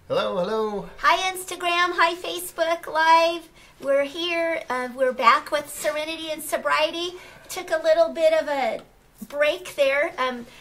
Hello, hello. Hi Instagram, hi Facebook Live. We're here. We're back with Serenity and Sobriety. Took a little bit of a break there.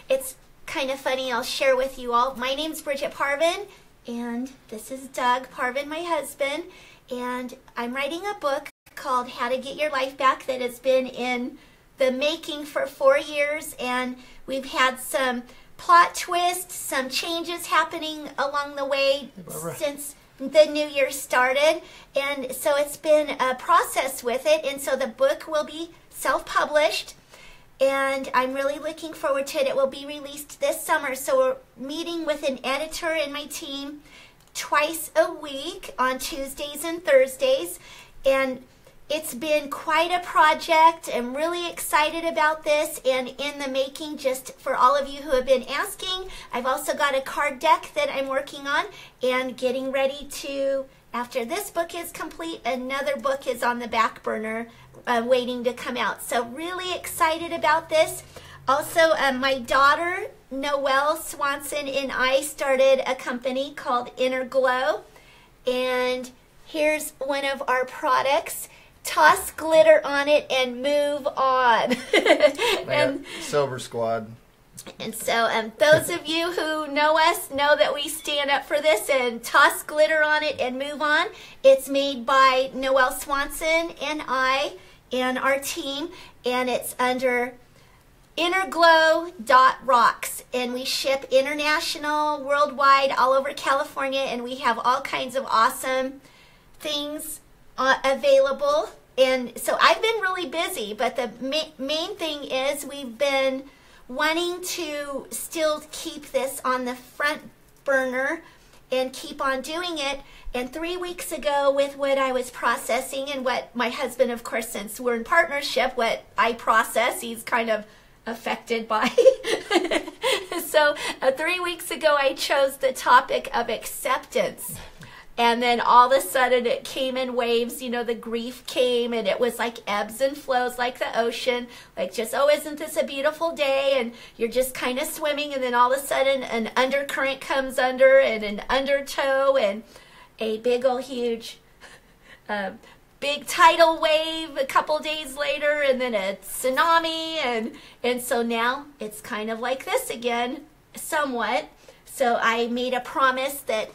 It's kind of funny. I'll share with you all. My name's Bridget Parvin, and this is Doug Parvin, my husband. And I'm writing a book called How to Get Your Life Back that has been in the making for 4 years. And we've had some plot twists, some changes happening along the way since the new year started, and so it's been a process with it, and so the book will be self-published, and I'm really looking forward to it. It will be released this summer, so we're meeting with an editor and my team twice a week on Tuesdays and Thursdays, and it's been quite a project. I'm really excited about this and in the making, just for all of you who have been asking. I've also got a card deck that I'm working on and getting ready to, after this book is complete, another book is on the back burner waiting to come out. So really excited about this. Also, my daughter, Noelle Swanson, and I started a company called Inner Glow. And here's one of our products. Toss glitter on it and move on. And Sober Squad. And so those of you who know us know that we stand up for this and toss glitter on it and move on. It's made by Noelle Swanson and I and our team, and it's under innerglow.rocks, and we ship international, worldwide, all over California, and we have all kinds of awesome things available. And so I've been really busy, but the main thing is we've been wanting to still keep this on the front burner and keep on doing it. And 3 weeks ago, with what I was processing and what my husband, of course, since we're in partnership, what I process, he's kind of affected by. So 3 weeks ago, I chose the topic of acceptance. And then all of a sudden it came in waves, you know, the grief came, and it was like ebbs and flows like the ocean, like just, oh, isn't this a beautiful day? And you're just kind of swimming, and then all of a sudden an undercurrent comes under and an undertow and a big old huge big tidal wave a couple days later, and then a tsunami, and so now it's kind of like this again, somewhat. So I made a promise that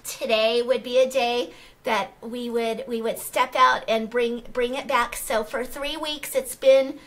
today would be a day that we would step out and bring it back. So for 3 weeks it's been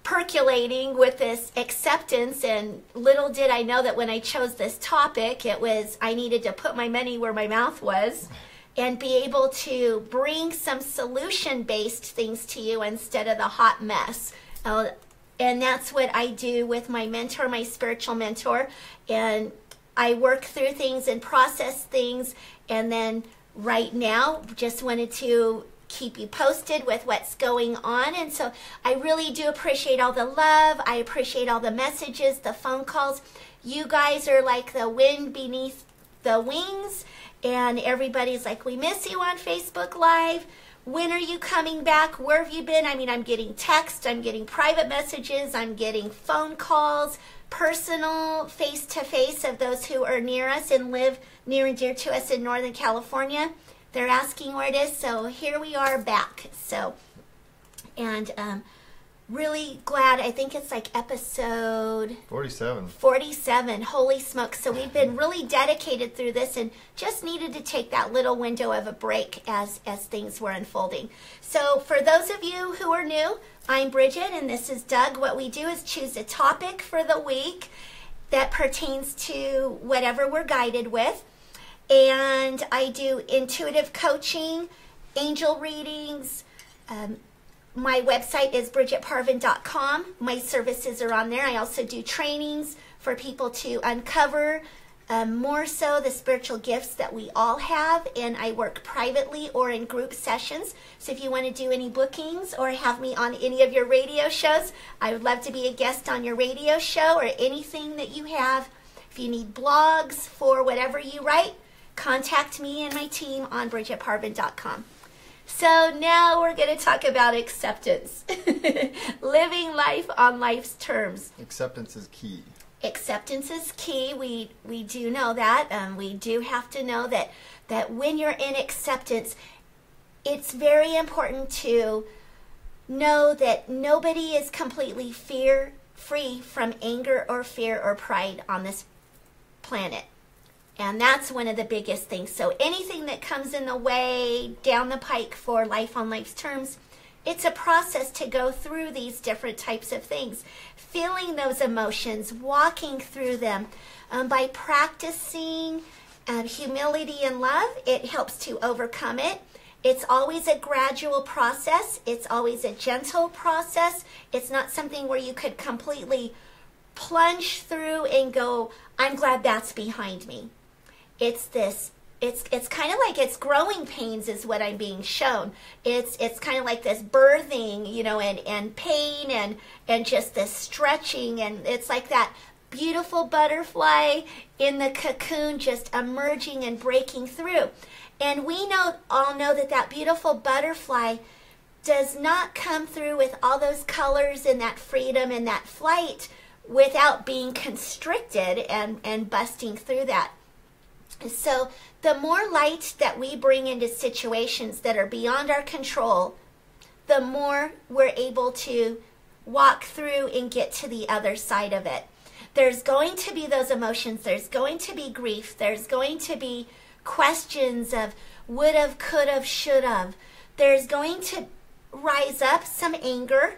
percolating with this acceptance, and little did I know that when I chose this topic, it was I needed to put my money where my mouth was and be able to bring some solution-based things to you instead of the hot mess. And that's what I do with my mentor, my spiritual mentor, and I work through things and process things, and then right now just wanted to keep you posted with what's going on. And so I really do appreciate all the love. I appreciate all the messages, the phone calls. You guys are like the wind beneath the wings, and everybody's like, we miss you on Facebook Live. When are you coming back? Where have you been? I mean, I'm getting text, I'm getting private messages, I'm getting phone calls, personal face-to-face of those who are near us and live near and dear to us in Northern California. They're asking where it is, so here we are back. So, and really glad. I think it's like episode 47. Holy smokes. So we've been really dedicated through this and just needed to take that little window of a break as things were unfolding. So for those of you who are new, I'm Bridget and this is Doug. What we do is choose a topic for the week that pertains to whatever we're guided with. And I do intuitive coaching, angel readings. My website is bridgetparvin.com. My services are on there. I also do trainings for people to uncover more so the spiritual gifts that we all have, and I work privately or in group sessions. So if you want to do any bookings or have me on any of your radio shows, I would love to be a guest on your radio show or anything that you have. If you need blogs for whatever you write, contact me and my team on bridgetparvin.com. So now we're going to talk about acceptance. Living life on life's terms. Acceptance is key. acceptance is key. We do know that. We do have to know that when you're in acceptance, it's very important to know that nobody is completely free from anger or fear or pride on this planet. And that's one of the biggest things. So anything that comes in the way down the pike for life on life's terms, it's a process to go through these different types of things. Feeling those emotions, walking through them. By practicing humility and love, it helps to overcome it. It's always a gradual process. It's always a gentle process. It's not something where you could completely plunge through and go, I'm glad that's behind me. It's kind of like it's growing pains is what I'm being shown. It's kind of like this birthing, and pain and just this stretching, and it's like that beautiful butterfly in the cocoon just emerging and breaking through. And we all know that beautiful butterfly does not come through with all those colors and that freedom and that flight without being constricted and busting through that. So the more light that we bring into situations that are beyond our control, the more we're able to walk through and get to the other side of it. There's going to be those emotions. There's going to be grief. There's going to be questions of would've, could've, should've. There's going to rise up some anger.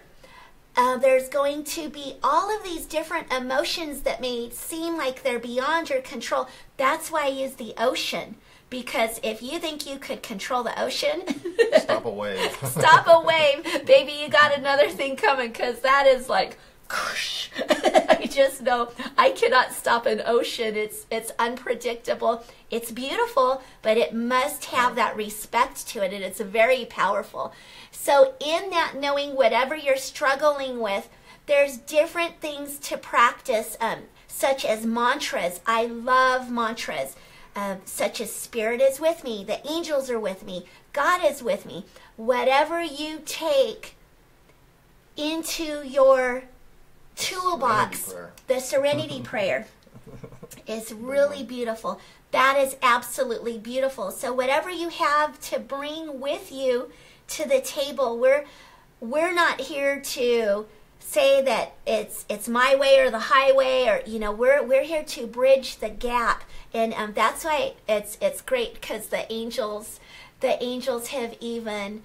There's going to be all of these different emotions that may seem like they're beyond your control. That's why I use the ocean. Because if you think you could control the ocean, stop a wave. Stop a wave. Baby, you got another thing coming, because that is like, I just know I cannot stop an ocean. It's unpredictable. It's beautiful, but it must have that respect to it, and it's very powerful. So in that, knowing whatever you're struggling with, there's different things to practice, such as mantras. I love mantras, such as Spirit is with me, the angels are with me, God is with me. Whatever you take into your toolbox, the Serenity prayer is really beautiful. That is absolutely beautiful. So whatever you have to bring with you to the table, we're not here to say that it's my way or the highway, or we're here to bridge the gap, and that's why it's great, because the angels have even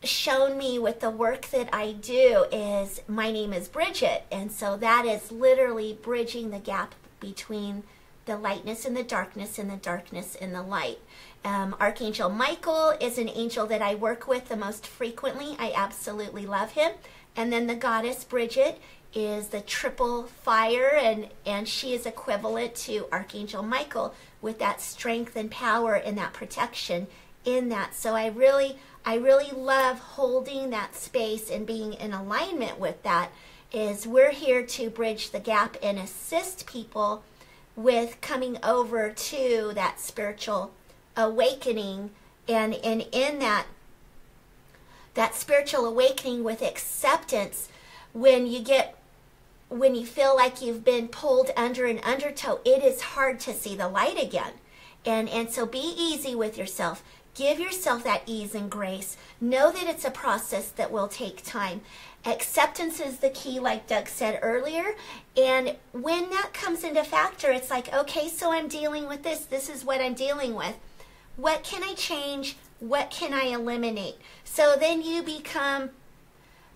shown me with the work that I do is my name is Bridget, and so that is literally bridging the gap between the lightness and the darkness and the darkness and the light. Archangel Michael is an angel that I work with the most frequently. I absolutely love him. And then the goddess Bridget is the triple fire, and she is equivalent to Archangel Michael with that strength and power and that protection in that. So I really love holding that space and being in alignment with that. Is we're here to bridge the gap and assist people with coming over to that spiritual awakening, and in that spiritual awakening with acceptance, when you feel like you've been pulled under an undertow, it is hard to see the light again. And so be easy with yourself. Give yourself that ease and grace. Know that it's a process that will take time. Acceptance is the key, like Doug said earlier. And when that comes into factor, it's like, okay, so I'm dealing with this. This is what I'm dealing with. What can I change? What can I eliminate? So then you become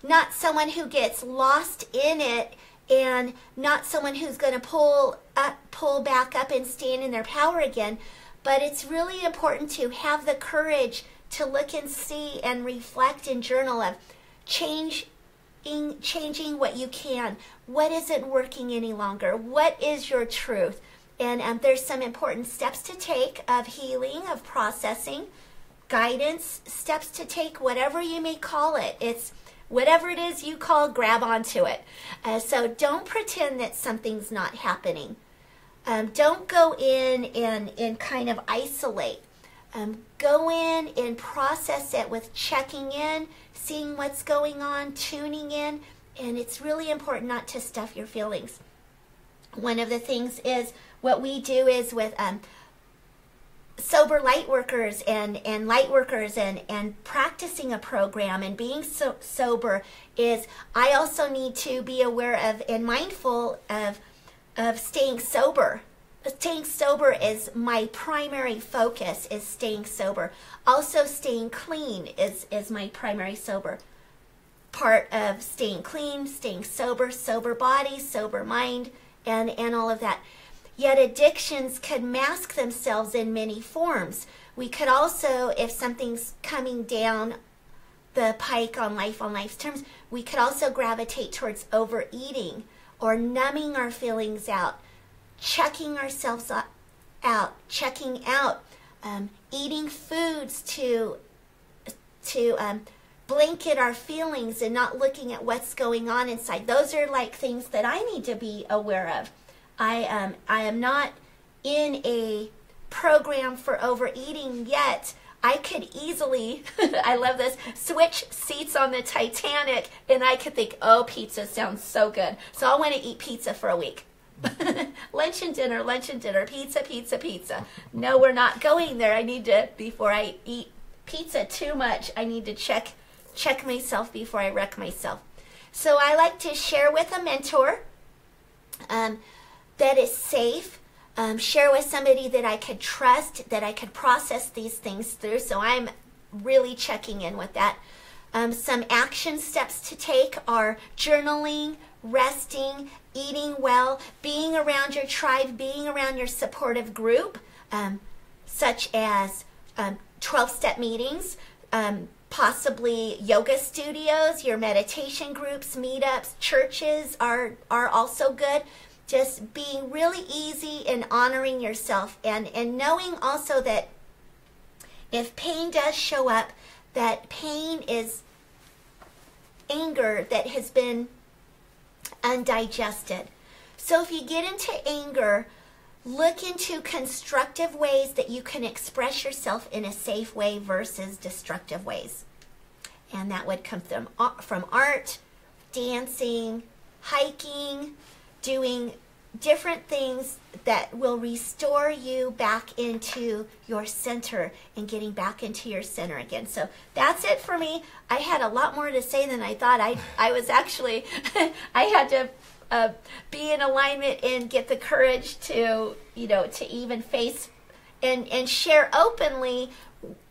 not someone who gets lost in it, and not someone who's going to pull back up and stand in their power again. But it's really important to have the courage to look and see and reflect and journal of changing what you can. What isn't working any longer? What is your truth? And there's some important steps to take of healing, of processing, guidance, steps to take, whatever you may call it. It's whatever it is you call, grab onto it. So don't pretend that something's not happening. Don't go in and kind of isolate. Go in and process it with checking in, seeing what's going on, tuning in, And it's really important not to stuff your feelings. One of the things is what we do is with sober light workers and light workers and practicing a program and being sober is I also need to be aware of and mindful of staying sober. Staying sober is my primary focus, is staying sober. Also staying clean is my primary sober part of staying clean, staying sober, sober body, sober mind, and all of that. Yet addictions could mask themselves in many forms. We could also, if something's coming down the pike on life's terms, we could also gravitate towards overeating or numbing our feelings out, checking ourselves out, checking out, eating foods to blanket our feelings and not looking at what's going on inside. Those are like things that I need to be aware of. I am not in a program for overeating yet. I could easily, I love this, switch seats on the Titanic and I could think, oh, pizza sounds so good. So I want to eat pizza for a week. lunch and dinner, pizza, pizza, pizza. No, we're not going there. I need to, before I eat pizza too much, I need to check myself before I wreck myself. So I like to share with a mentor that is safe, share with somebody that I could trust, that I could process these things through. So I'm really checking in with that. Some action steps to take are journaling, resting, eating well, being around your tribe, being around your supportive group, such as 12-step meetings, possibly yoga studios, your meditation groups, meetups, churches are also good. Just being really easy and honoring yourself and knowing also that if pain does show up, that pain is anger that has been undigested. So if you get into anger, look into constructive ways that you can express yourself in a safe way versus destructive ways. And that would come from art, dancing, hiking, doing different things that will restore you back into your center and getting back into your center again. So that's it for me. I had a lot more to say than I thought. I was actually, I had to be in alignment and get the courage to, to even face and share openly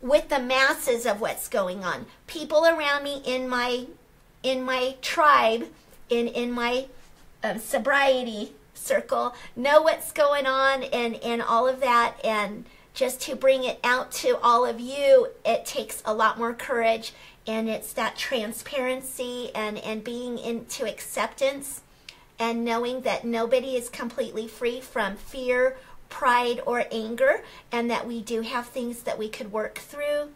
with the masses of what's going on. People around me in my tribe, in my sobriety circle, know what's going on and all of that, and just to bring it out to all of you, it takes a lot more courage, and it's that transparency and being into acceptance and knowing that nobody is completely free from fear, pride, or anger, and that we do have things that we could work through,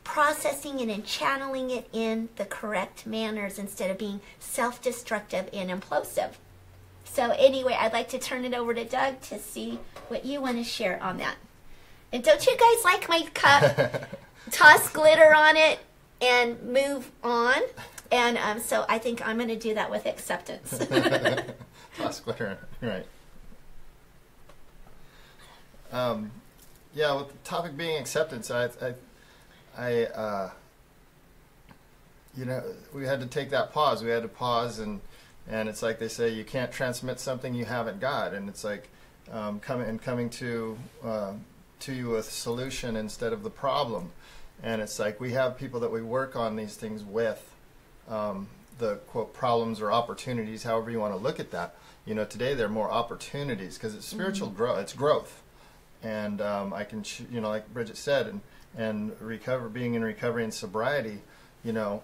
processing and channeling it in the correct manners instead of being self-destructive and implosive. So anyway, I'd like to turn it over to Doug to see what you want to share on that. And don't you guys like my cup? Toss glitter on it and move on. And so I think I'm going to do that with acceptance. Toss glitter, right. Yeah, with the topic being acceptance, we had to take that pause. We had to pause, and it's like they say, you can't transmit something you haven't got, and it's like coming to you with a solution instead of the problem. And it's like we have people that we work on these things with, the quote problems or opportunities, however you want to look at that. Today they're more opportunities because it's spiritual growth. It's growth. And I can, like Bridget said, and being in recovery and sobriety, though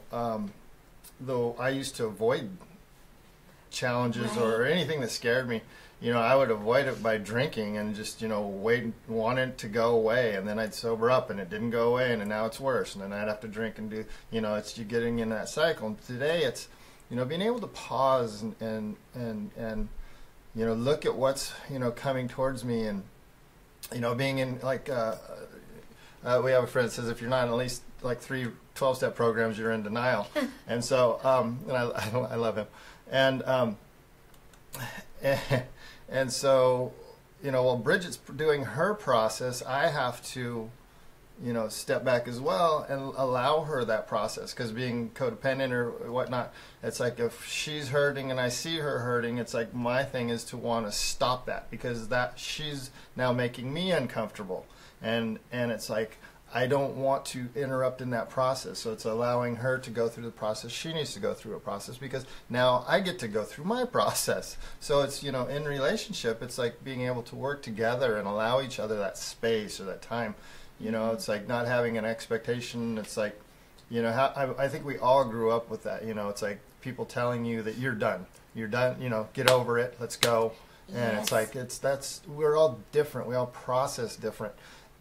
I used to avoid challenges or anything that scared me, I would avoid it by drinking and just, want it to go away, and then I'd sober up and it didn't go away, and then now it's worse, and then I'd have to drink and do, it's you getting in that cycle. And today it's, being able to pause and look at what's, coming towards me, and being in like we have a friend that says if you're not in at least like 3 12-step programs, you're in denial. And so, and I love him. And so, you know, while Bridget's doing her process, I have to, you know, step back as well and allow her that process, because being codependent or whatnot, it's like if she's hurting and I see her hurting, it's like my thing is to want to stop that, because that she's now making me uncomfortable, and it's like I don't want to interrupt in that process. So it's allowing her to go through the process she needs to go through a process, because now I get to go through my process. So it's, you know, in relationship, it's like being able to work together and allow each other that space or that time. You know, it's like not having an expectation. It's like, you know, I think we all grew up with that. You know, it's like people telling you that you're done, you know, get over it, let's go. And it's like, we're all different. We all process different,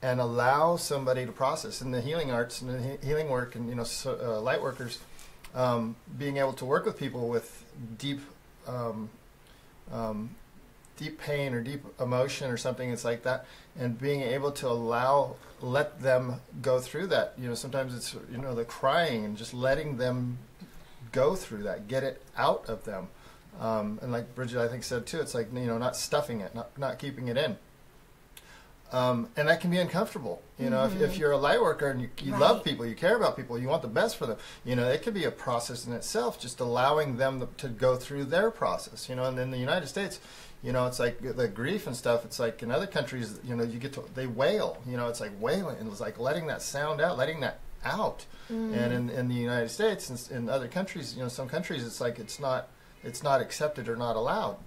and allow somebody to process. In the healing arts and the healing work, and, you know, light workers, being able to work with people with deep pain or deep emotion or something, it's like that, and being able to let them go through that. You know, sometimes it's, you know, the crying and just letting them go through that, get it out of them. And like Bridget, I think, said too, it's like, you know, not stuffing it, not keeping it in. And that can be uncomfortable. You know, if you're a light worker and you Right. love people, you care about people, you want the best for them, you know, it could be a process in itself, just allowing them to go through their process, you know. And in the United States, you know, it's like the grief and stuff, it's like in other countries, you know, they wail, you know, it's like wailing, and it's like letting that sound out, letting that out. And in the United States and in other countries, you know, some countries, it's like it's not accepted or not allowed.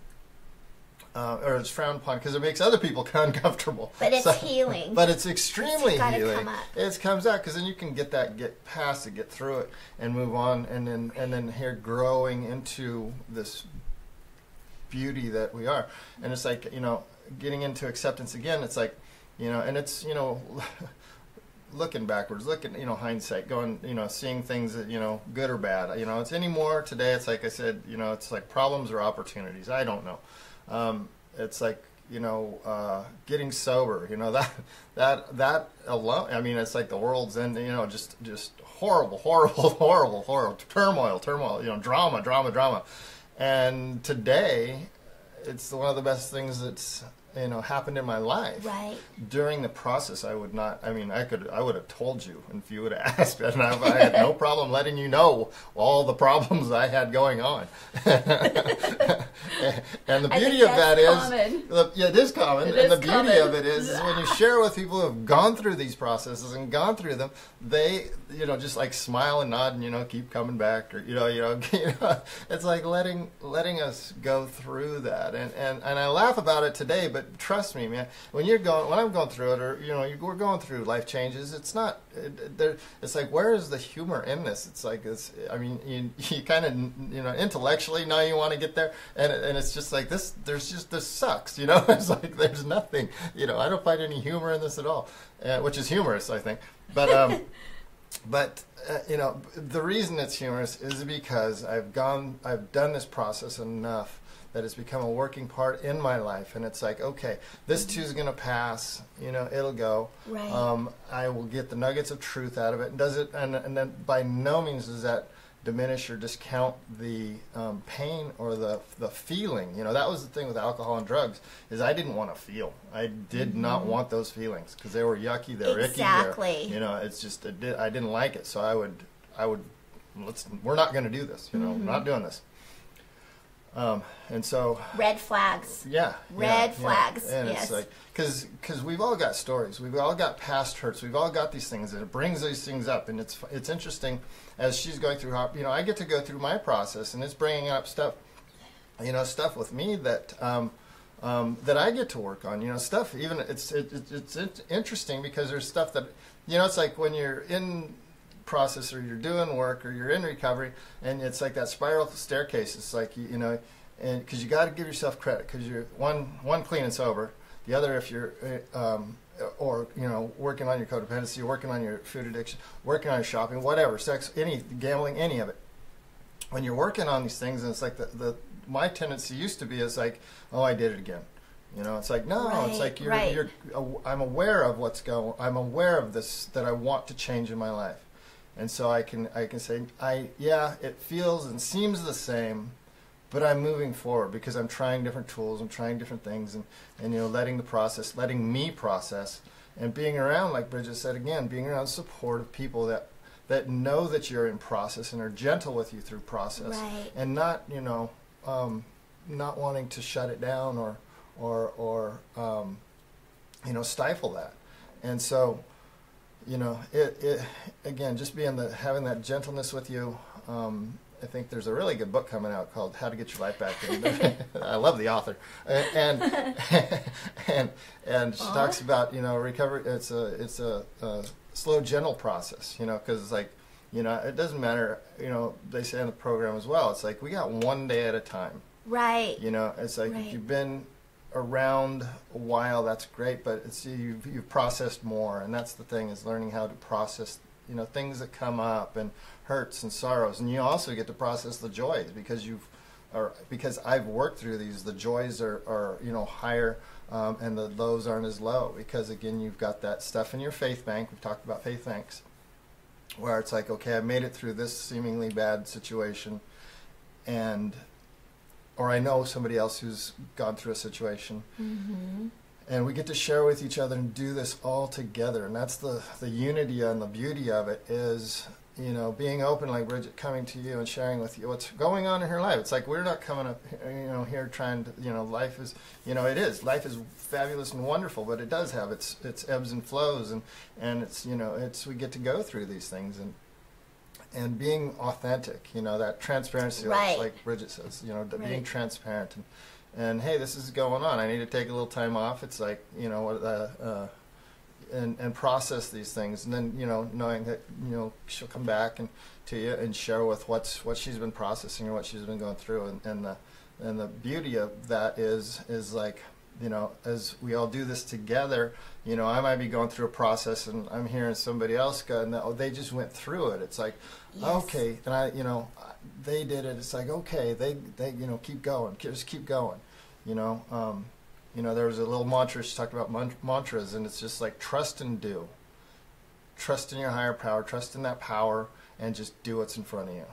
Or it's frowned upon because it makes other people uncomfortable. But it's healing. But it's extremely It's gotta healing. come up. It comes out, because then you can get past it, get through it, and move on, and then here growing into this beauty that we are. And it's like, you know, getting into acceptance again. It's like, you know, and it's, you know, looking backwards, you know, hindsight, going, you know, seeing things that, you know, good or bad. You know, it's anymore today. It's like I said, you know, it's like problems or opportunities. I don't know. It's like, you know, getting sober, you know, that alone, I mean, it's like the world's end, you know, just horrible turmoil, you know, drama. And today, it's one of the best things that's, you know, happened in my life. Right. During the process, I would have told you, and if you would have asked, and I had no problem letting you know all the problems I had going on. And the beauty of that is, yeah, it is common. And the beauty of it is when you share with people who have gone through these processes and gone through them, they, you know, just like smile and nod and, you know, keep coming back, or, you know, it's like letting us go through that. And I laugh about it today, but trust me, man, when I'm going through it, or, you know, we're going through life changes, it's not, it's like, where is the humor in this? It's like, I mean, you kind of, you know, intellectually know you want to get there, and it's just like this sucks, you know. It's like there's nothing, you know, I don't find any humor in this at all, which is humorous, I think. But you know, the reason it's humorous is because I've done this process enough that it's become a working part in my life, and it's like, okay, this too is going to pass, you know, it'll go. Right. I will get the nuggets of truth out of it. And then by no means does that diminish or discount the pain or the feeling. You know, that was the thing with alcohol and drugs, is I didn't want to feel. I did not want those feelings, because they were yucky, they were Exactly. icky. You know, it's just I didn't like it, so I would we're not going to do this. You know, we're not doing this. And so red flags. Yeah. Red flags. Yeah. And yes. it's like, because we've all got stories, we've all got past hurts, we've all got these things, and it brings these things up, and it's interesting as she's going through her, you know, I get to go through my process, and it's bringing up stuff, you know, stuff with me that that I get to work on, you know, stuff. Even it's interesting because there's stuff that, you know, it's like when you're in process or you're doing work or you're in recovery, and it's like that spiral staircase. It's like, you know, and because you got to give yourself credit, because you're one clean and sober, the other, if you're or, you know, working on your codependency, working on your food addiction, working on your shopping, whatever, sex, any gambling, any of it. When you're working on these things, and it's like my tendency used to be is like, oh, I did it again. You know, it's like, no, Right, it's like right. I'm aware of what's going. I'm aware of this that I want to change in my life, and so I can say, yeah, it feels and seems the same, but I'm moving forward because I'm trying different tools, I'm trying different things, and you know, letting me process, and being around, like Bridget said again, being around supportive people that know that you're in process and are gentle with you through process, Right. and not, you know, not wanting to shut it down or you know, stifle that. And so, you know, it again, just having that gentleness with you. I think there's a really good book coming out called How to Get Your Life Back. I love the author, and she talks about, you know, recovery. It's a slow, gentle process. You know, because it's like, you know, it doesn't matter. You know, they say in the program as well. It's like we got one day at a time. Right. You know, it's like Right. if you've been around a while, that's great, but it's you've processed more, and that's the thing, is learning how to process, you know, things that come up and hurts and sorrows, and you also get to process the joys because I've worked through these. The joys are you know, higher, and the lows aren't as low, because again, you've got that stuff in your faith bank. We've talked about faith banks, where it's like, okay, I made it through this seemingly bad situation, or I know somebody else who's gone through a situation, and we get to share with each other and do this all together. And that's the unity and the beauty of it, is, you know, being open, like Bridget coming to you and sharing with you what's going on in her life. It's like we're not coming up, you know, here trying to, you know, life is, you know, life is fabulous and wonderful, but it does have its ebbs and flows, and it's, you know, we get to go through these things, and being authentic, you know, that transparency, Right. like Bridget says, you know, Right. being transparent, and hey, this is going on. I need to take a little time off. It's like, you know, and process these things, and then, you know, knowing that, you know, she'll come back to you and share with what she's been processing or what she's been going through, and the beauty of that is like, you know, as we all do this together, you know, I might be going through a process and I'm hearing somebody else go, and they just went through it. It's like, Yes. okay, and you know, they did it. It's like, okay, they you know, keep going, just keep going, you know. You know, there was a little mantra, she talked about mantras, and it's just like, trust and do. Trust in your higher power, trust in that power, and just do what's in front of you.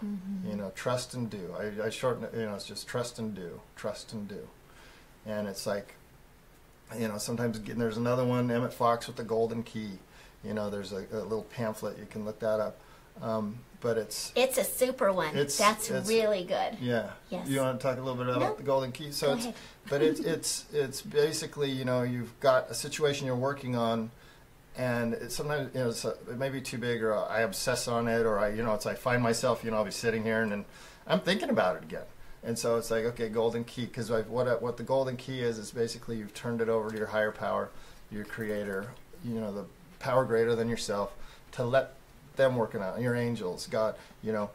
You know, trust and do. I shorten it, you know, it's just trust and do, trust and do. And it's like, you know, sometimes there's another one, Emmett Fox with the Golden Key. You know, there's a little pamphlet, you can look that up. But it's a super one. That's really good. Yeah. Yes. You want to talk a little bit about No. the Golden Key? So Go it's, ahead. but it's basically, you know, you've got a situation you're working on, and sometimes, you know, it may be too big, or I obsess on it, or you know, it's I find myself, you know, I'll be sitting here and then I'm thinking about it again. And so it's like, okay, Golden Key, because what the Golden Key is basically you've turned it over to your higher power, your creator, you know, the power greater than yourself, to let them work it out. Your angels, God, you know,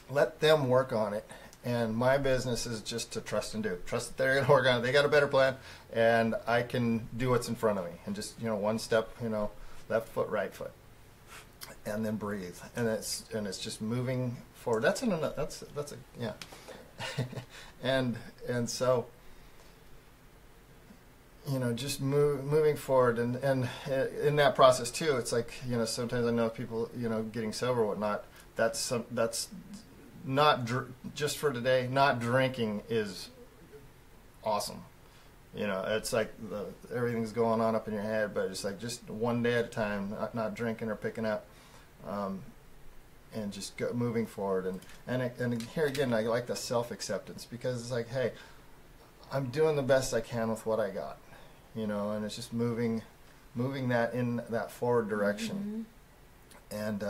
let them work on it. And my business is just to trust and do. Trust that they're going to work on it. They got a better plan, and I can do what's in front of me. And just, you know, one step, you know, left foot, right foot, and then breathe. And it's just moving forward. That's a yeah. and so, you know, just moving forward, and in that process too, it's like, you know, sometimes I know people, you know, getting sober or whatnot. That's not just for today. Not drinking is awesome. You know, it's like everything's going on up in your head, but it's like just one day at a time, not drinking or picking up, and just moving forward. And here again, I like the self-acceptance, because it's like, hey, I'm doing the best I can with what I got, you know, and it's just moving that in that forward direction. And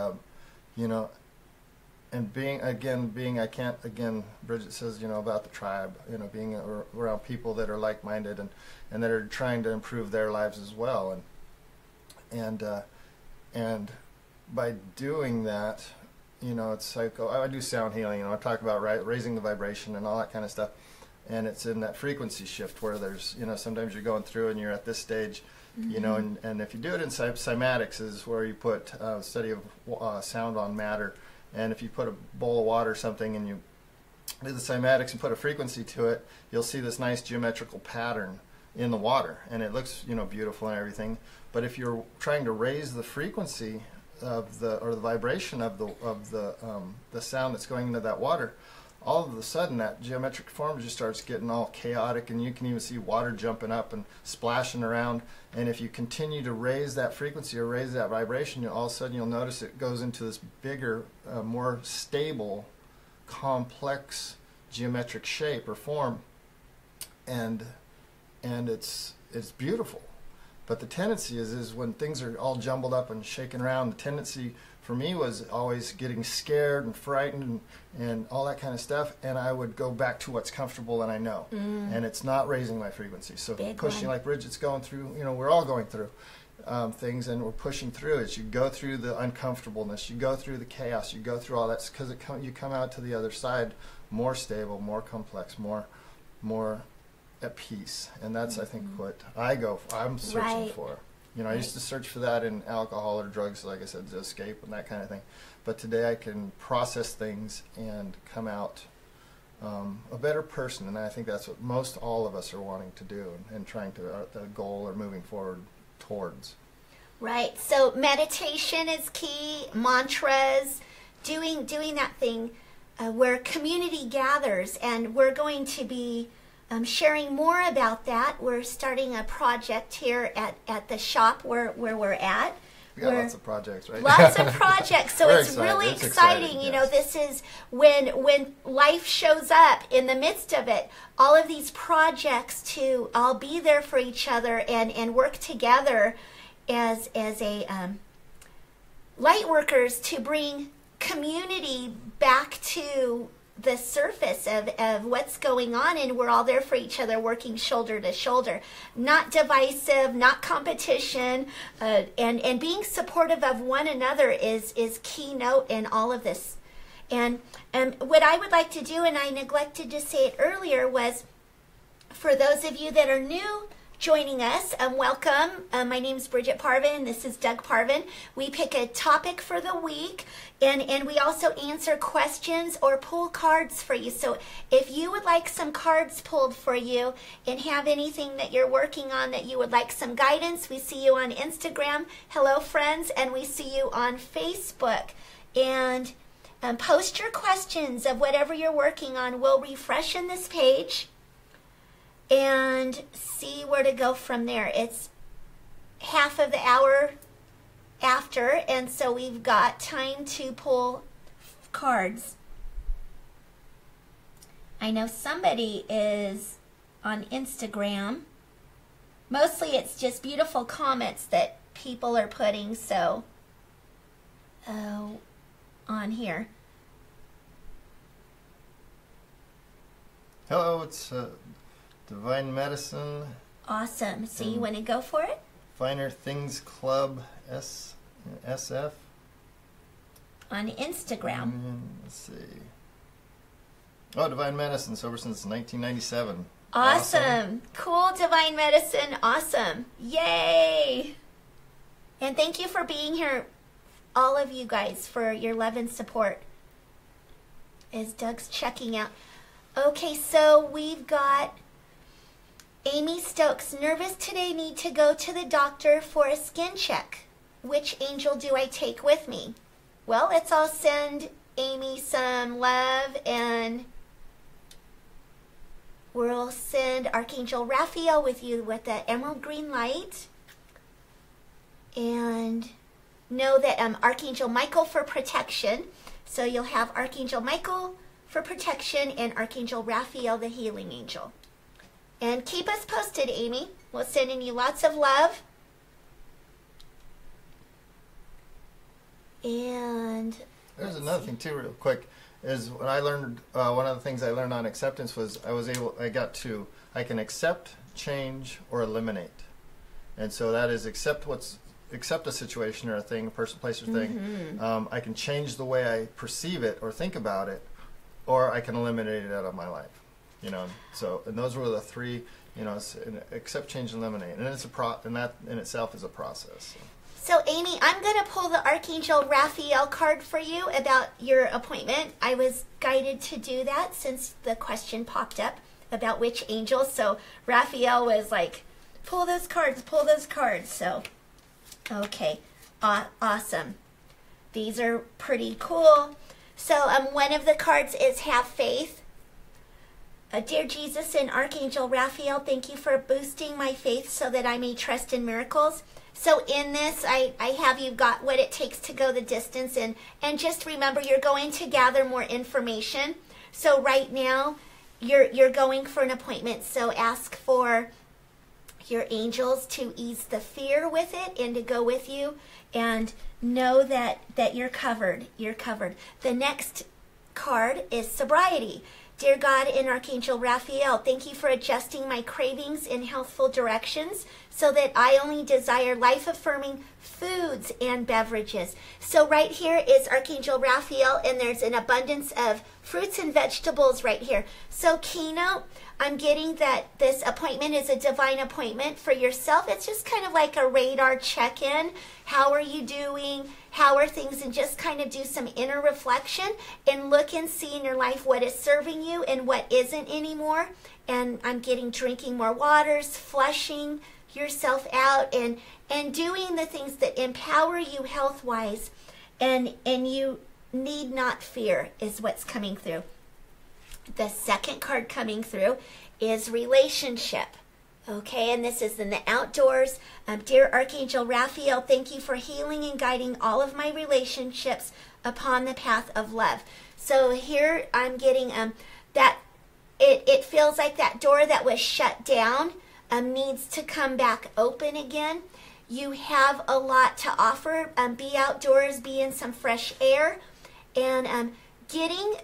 you know, and Bridget says, you know, about the tribe, you know, being around people that are like-minded and that are trying to improve their lives as well, and by doing that, you know, it's like, I do sound healing, you know, I talk about raising the vibration and all that kind of stuff, and it's in that frequency shift where there's, you know, sometimes you're going through and you're at this stage, you know, and if you do it in cymatics, is where you put study of sound on matter. And if you put a bowl of water or something and you do the cymatics and put a frequency to it, you'll see this nice geometrical pattern in the water, and it looks, you know, beautiful and everything. But if you're trying to raise the frequency of the vibration of the sound that's going into that water, all of a sudden that geometric form just starts getting all chaotic, and you can even see water jumping up and splashing around. And if you continue to raise that frequency or raise that vibration, all of a sudden you'll notice it goes into this bigger, more stable, complex geometric shape or form, and it's beautiful. But the tendency is when things are all jumbled up and shaken around, the tendency for me was always getting scared and frightened and all that kind of stuff, and I would go back to what's comfortable and I know. And it's not raising my frequency. So pushing, like Bridget's going through, you know, we're all going through things, and we're pushing through it. You go through the uncomfortableness, you go through the chaos, you go through all that, because you come out to the other side more stable, more complex, more at peace. And that's, I think, what I'm searching for. You know, I used to search for that in alcohol or drugs, like I said, to escape and that kind of thing. But today I can process things and come out a better person, and I think that's what most all of us are wanting to do and trying to, the goal or moving forward towards. Right. So meditation is key, mantras, doing that thing where community gathers, and we're going to be sharing more about that. We're starting a project here at the shop where we're at. We got lots of projects, right? Lots of projects. So it's excited. really It's exciting. You know, this is when life shows up in the midst of it, all of these projects to all be there for each other and work together as a light workers to bring community back to the surface of what's going on, and we're all there for each other, working shoulder to shoulder, not divisive, not competition, and being supportive of one another is keynote in all of this. And what I would like to do, and I neglected to say it earlier, was for those of you that are new joining us, welcome. My name is Bridget Parvin. This is Doug Parvin. We pick a topic for the week, and we also answer questions or pull cards for you. So if you would like some cards pulled for you and have anything that you're working on that you would like some guidance, we see you on Instagram. Hello, friends. And we see you on Facebook. And post your questions of whatever you're working on. We'll refresh in this page and see where to go from there. It's half of the hour after, and so we've got time to pull cards. I know somebody is on Instagram. Mostly it's just beautiful comments that people are putting, so on here. Hello, it's Divine Medicine. Awesome. So you want to go for it? Finer Things Club SF. On Instagram. Let's see. Oh, Divine Medicine, sober since 1997. Awesome. Cool, Divine Medicine. Awesome. Yay. And thank you for being here, all of you guys, for your love and support as Doug's checking out. Okay, so we've got Amy Stokes. Nervous today, need to go to the doctor for a skin check. Which angel do I take with me? Well, let's all send Amy some love, and we'll send Archangel Raphael with you with the emerald green light. And know that Archangel Michael for protection. So you'll have Archangel Michael for protection and Archangel Raphael, the healing angel. And keep us posted, Amy. We're sending you lots of love. And there's another thing too, real quick, is when I learned one of the things I learned on acceptance was I can accept, change, or eliminate. And so that is accept a situation or a thing, a person, place, or thing. I can change the way I perceive it or think about it, or I can eliminate it out of my life. You know, so, and those were the three, you know, accept, change, and eliminate. And and that in itself is a process. So, Amy, I'm going to pull the Archangel Raphael card for you about your appointment. I was guided to do that since the question popped up. about which angels. So Raphael was like, pull those cards, pull those cards. So, okay, awesome. These are pretty cool. So one of the cards is have faith. Dear Jesus and Archangel Raphael, thank you for boosting my faith so that I may trust in miracles. So in this, I have you got what it takes to go the distance. And just remember, you're going to gather more information. So right now, you're going for an appointment. So ask for your angels to ease the fear with it and to go with you. And know that you're covered. You're covered. The next card is sobriety. Dear God and Archangel Raphael, thank you for adjusting my cravings in healthful directions so that I only desire life-affirming foods and beverages. So right here is Archangel Raphael, and there's an abundance of fruits and vegetables right here. So keynote, I'm getting that this appointment is a divine appointment for yourself. It's just kind of like a radar check-in. How are you doing? How are things? And just kind of do some inner reflection and look and see in your life what is serving you and what isn't anymore. And I'm getting drinking more waters, flushing yourself out, and doing the things that empower you health-wise. And you need not fear is what's coming through. The second card coming through is relationship. Okay, and this is in the outdoors. Dear Archangel Raphael, thank you for healing and guiding all of my relationships upon the path of love. So here I'm getting that it feels like that door that was shut down needs to come back open again. You have a lot to offer. Be outdoors, be in some fresh air, and getting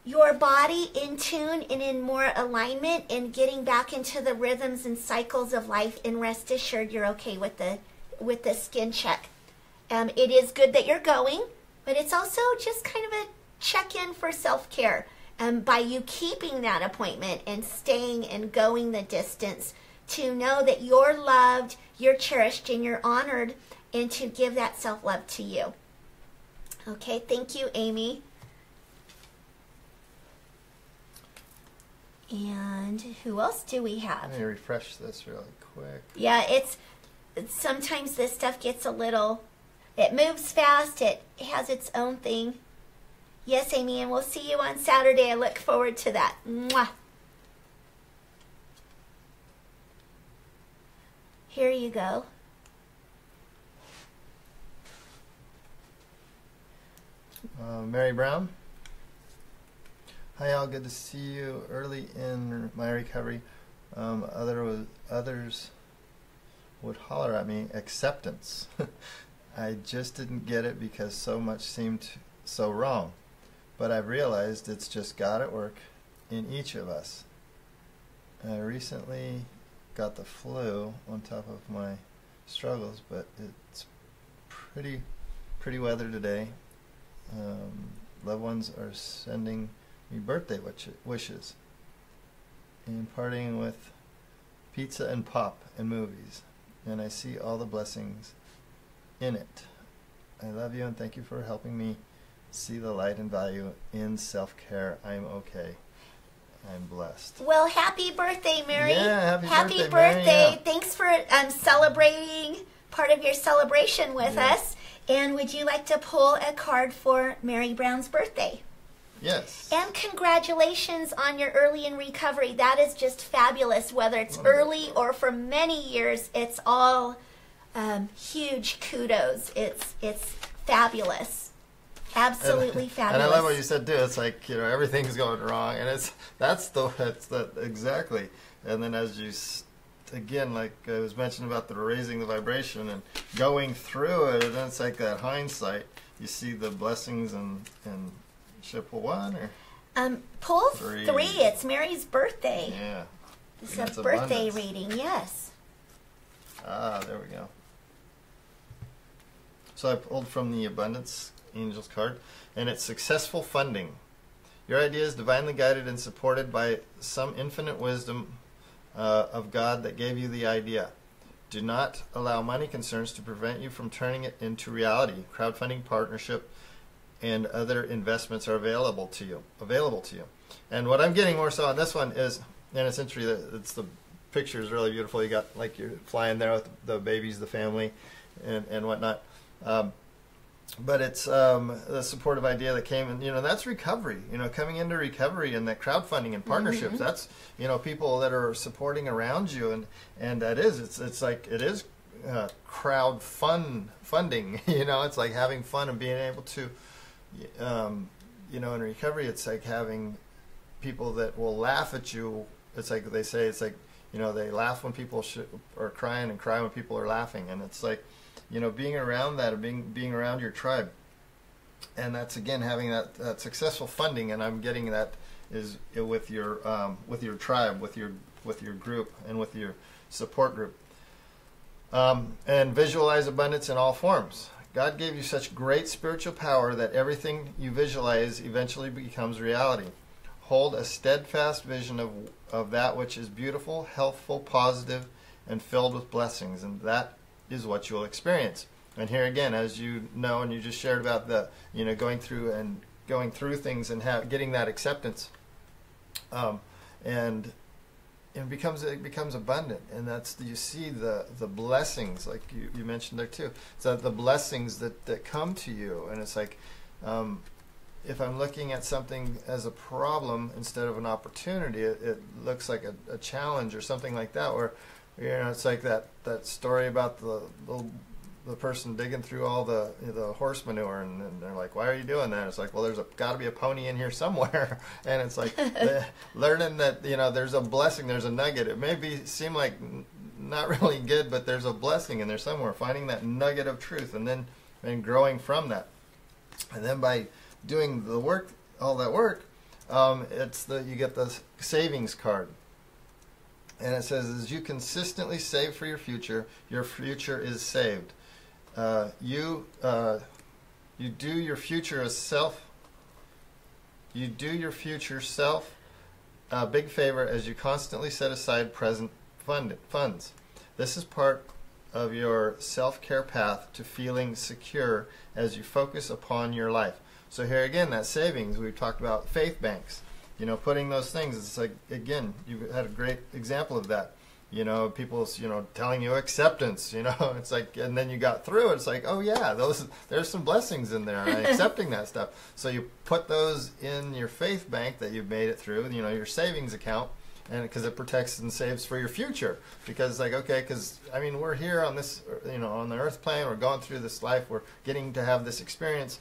your body in tune and in more alignment and getting back into the rhythms and cycles of life, and rest assured you're okay with the skin check. It is good that you're going, but it's also just kind of a check-in for self-care. By you keeping that appointment and staying and going the distance to know that you're loved, you're cherished, and you're honored, and to give that self-love to you. Okay, thank you, Amy. And who else do we have? Let me refresh this really quick. Yeah, it's sometimes this stuff gets a little, it moves fast, it has its own thing. Yes, Amy, and we'll see you on Saturday. I look forward to that. Mwah. Here you go. Mary Brown. Hi, all. Good to see you early in my recovery. Others would holler at me, acceptance. I just didn't get it because so much seemed so wrong. But I've realized it's just God at work in each of us. I recently got the flu on top of my struggles, but it's pretty weather today. Loved ones are sending me birthday wishes and partying with pizza and pop and movies, and I see all the blessings in it. I love you and thank you for helping me see the light and value in self-care. I'm okay. I'm blessed. Well, happy birthday, Mary. Yeah, happy birthday, birthday. Mary, yeah. Thanks for celebrating part of your celebration with us. And would you like to pull a card for Mary Brown's birthday? Yes. And congratulations on your early in recovery. That is just fabulous. Whether it's Wonderful. Early or for many years, it's all huge kudos. It's fabulous. Absolutely fabulous. And I love what you said too. It's like, everything's going wrong, and that's exactly. And then as you again, like I was mentioning about the raising the vibration and going through it, and then it's like that hindsight. You see the blessings and should pull one or pull three. It's Mary's birthday. Yeah. It's a birthday reading. Yes. Ah, there we go. So I pulled from the Abundance Angels card, and it's successful funding. Your idea is divinely guided and supported by some infinite wisdom of God that gave you the idea. Do not allow money concerns to prevent you from turning it into reality. Crowdfunding, partnership, and other investments are available to you. And what I'm getting more so on this one is it's interesting that it's the picture is really beautiful. You got like you're flying there with the babies, the family, and whatnot. But it's the supportive idea that came, and that's recovery. Coming into recovery and that crowdfunding and partnerships. Mm-hmm. That's people that are supporting around you, and that is it's like it is funding. It's like having fun and being able to, in recovery, it's like having people that will laugh at you. It's like they say, it's like they laugh when people are crying and cry when people are laughing, and it's like. Being around that, or being around your tribe, and that's again having that successful funding, and I'm getting that is with your tribe, with your group, and with your support group, and visualize abundance in all forms. God gave you such great spiritual power that everything you visualize eventually becomes reality. Hold a steadfast vision of that which is beautiful, healthful, positive, and filled with blessings, and that is what you'll experience. And here again, as you know, and you just shared about the going through things and getting that acceptance, and it becomes abundant, and that's you see the blessings like you mentioned there too. So the blessings that come to you, and it's like if I'm looking at something as a problem instead of an opportunity, it looks like a challenge or something like that, where it's like that story about the person digging through all the horse manure, and they're like, "Why are you doing that?" It's like, "Well, there's got to be a pony in here somewhere," and it's like learning that there's a blessing, there's a nugget. It may seem like not really good, but there's a blessing in there somewhere. Finding that nugget of truth, and growing from that, and then by doing the work, all that work, you get the savings card. And it says, as you consistently save for your future is saved. You do your future self a big favor as you constantly set aside present funds. This is part of your self-care path to feeling secure as you focus upon your life. So here again, that savings, we've talked about faith banks. Putting those things, it's like, again, you had a great example of that. People, telling you acceptance, it's like, and then you got through it. It's like, oh yeah, there's some blessings in there, and accepting that stuff. So you put those in your faith bank that you've made it through, your savings account, and because it protects and saves for your future. Because we're here on this, on the earth plane, we're going through this life, we're getting to have this experience,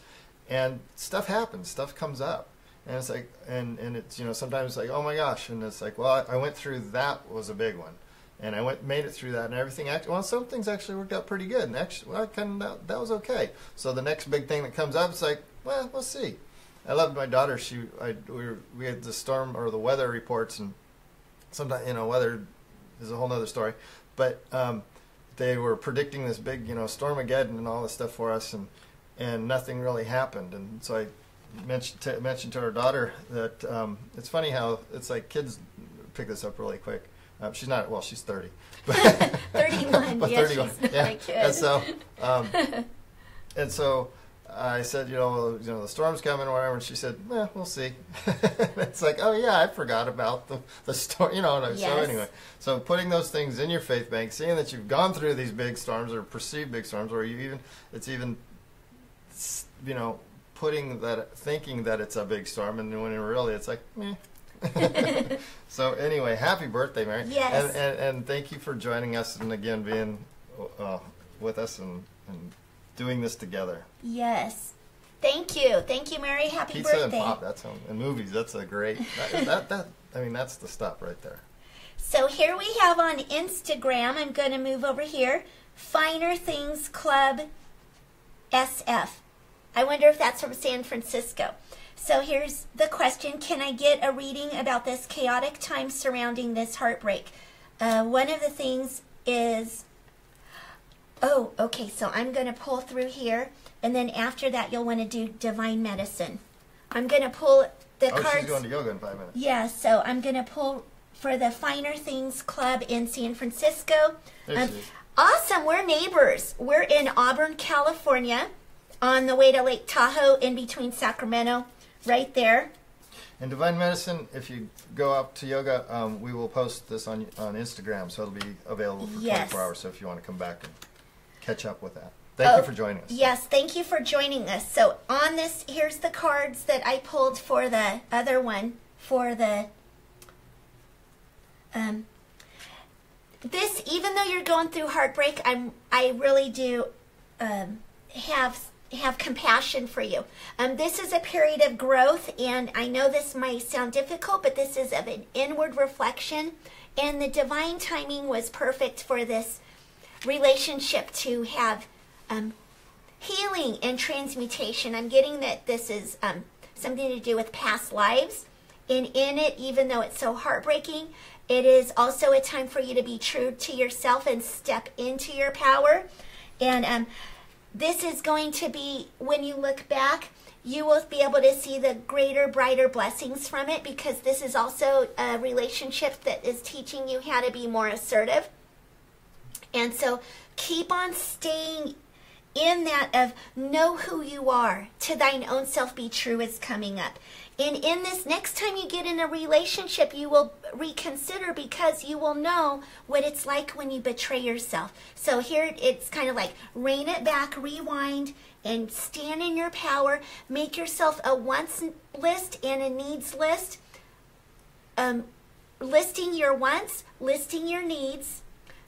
and stuff happens, stuff comes up. And it's like, and it's, sometimes it's like, oh my gosh. And it's like, well, I went through, that was a big one. And I made it through that, and everything, some things actually worked out pretty good. And actually, that was okay. So the next big thing that comes up, it's like, well, we'll see. I loved my daughter. We had the storm or the weather reports, and sometimes, weather is a whole other story. But they were predicting this big, Stormageddon and all this stuff for us, and nothing really happened. And so I mentioned to our daughter that it's funny how it's like kids pick this up really quick. She's not, well, she's 30. 31, but yeah, 31. she's not Yeah. a kid. And so I said, the storm's coming or whatever, and she said, we'll see. It's like, oh yeah, I forgot about the storm, Yes. So anyway, so putting those things in your faith bank, seeing that you've gone through these big storms or perceived big storms, or putting that, thinking that it's a big storm, and when really it's like, meh. So anyway, happy birthday, Mary. Yes. And thank you for joining us, and again being with us and doing this together. Yes. Thank you, Mary. Happy Pizza birthday. and pop, and movies. That's a great. That's the stuff right there. So here we have on Instagram. I'm going to move over here. Finer Things Club SF. I wonder if that's from San Francisco. So here's the question. Can I get a reading about this chaotic time surrounding this heartbreak? One of the things is... Oh, okay. So I'm going to pull through here. And then after that, you'll want to do Divine Medicine. I'm going to pull the cards... she's going to yoga in 5 minutes. Yeah, so I'm going to pull for the Finer Things Club in San Francisco. Awesome. We're neighbors. We're in Auburn, California, on the way to Lake Tahoe, in between Sacramento, right there. And Divine Medicine, if you go up to yoga, we will post this on Instagram, so it'll be available for 24 hours. So if you want to come back and catch up with that. Thank you for joining us. Yes, thank you for joining us. So on this, here's the cards that I pulled for the other one, for the, this, even though you're going through heartbreak, I really do have compassion for you. This is a period of growth, and I know this might sound difficult, but this is of an inward reflection, and the divine timing was perfect for this relationship to have healing and transmutation. I'm getting that this is something to do with past lives, and in it, even though it's so heartbreaking, it is also a time for you to be true to yourself and step into your power. And this is going to be, when you look back, you will be able to see the greater, brighter blessings from it, because this is also a relationship that is teaching you how to be more assertive. And so keep on staying in that of know who you are, to thine own self be true is coming up. And in this, next time you get in a relationship, you will reconsider, because you will know what it's like when you betray yourself. So here it's kind of like rein it back, rewind, and stand in your power. Make yourself a wants list and a needs list. Listing your wants, listing your needs.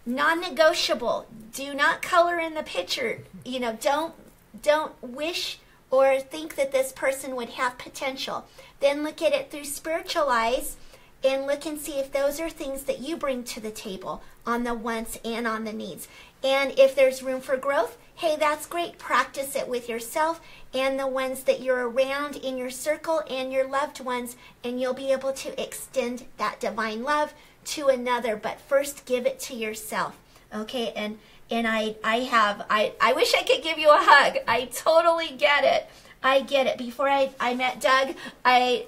Non-negotiable. Do not color in the picture. You know, don't wish or think that this person would have potential. Then look at it through spiritual eyes and look and see if those are things that you bring to the table on the wants and on the needs. And if there's room for growth, hey, that's great. Practice it with yourself and the ones that you're around in your circle and your loved ones, and you'll be able to extend that divine love to another. But first, give it to yourself. Okay, and I wish I could give you a hug. I totally get it. I get it. Before I met Doug, I